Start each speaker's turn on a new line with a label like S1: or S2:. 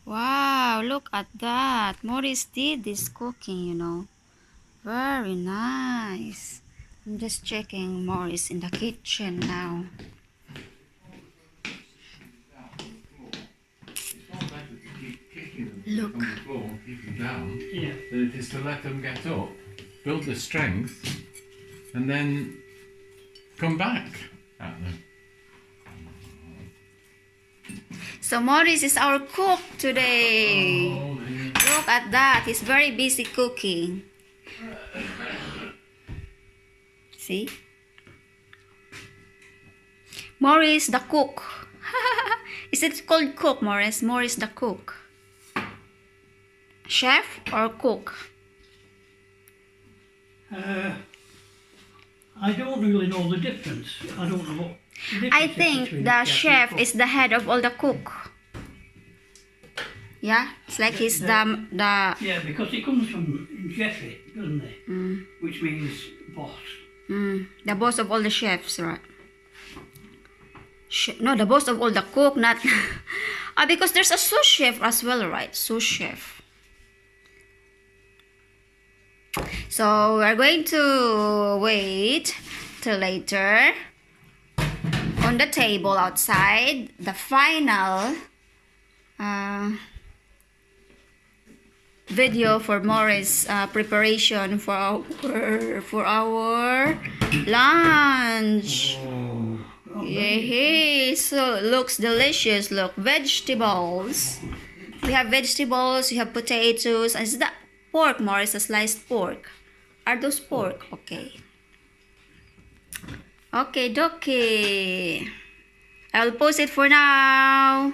S1: Wow, look at that. Maurice did this cooking, you know. Very nice. I'm just checking Maurice in the kitchen now. Look.
S2: On the floor and keep them down,
S3: Yeah.
S2: than it is to let them get up, build the strength, and then come back at them.
S1: So Maurice is our cook today.
S2: Oh, dear.
S1: Look at that. He's very busy cooking. See? Maurice the cook. Is it called cook, Maurice? Maurice the cook. Chef or cook?
S3: I don't really know the difference. I don't know what the difference
S1: I
S3: is
S1: think
S3: between
S1: the
S3: and
S1: chef
S3: cook.
S1: is the head of all the cook. Yeah, it's like he's the
S3: Yeah, because it comes from Jeffy, doesn't it? Which means boss.
S1: the boss of all the chefs, right? No, the boss of all the cook, not because there's a sous chef as well, right? Sous chef. So we're going to wait till later on the table outside. The final video for Maurice preparation for our lunch. Yay! So it looks delicious. Look, vegetables. We have vegetables. We have potatoes. And is that pork, Maurice? A sliced pork. Are those pork? Okay. Okay, dokie. I'll post it for now.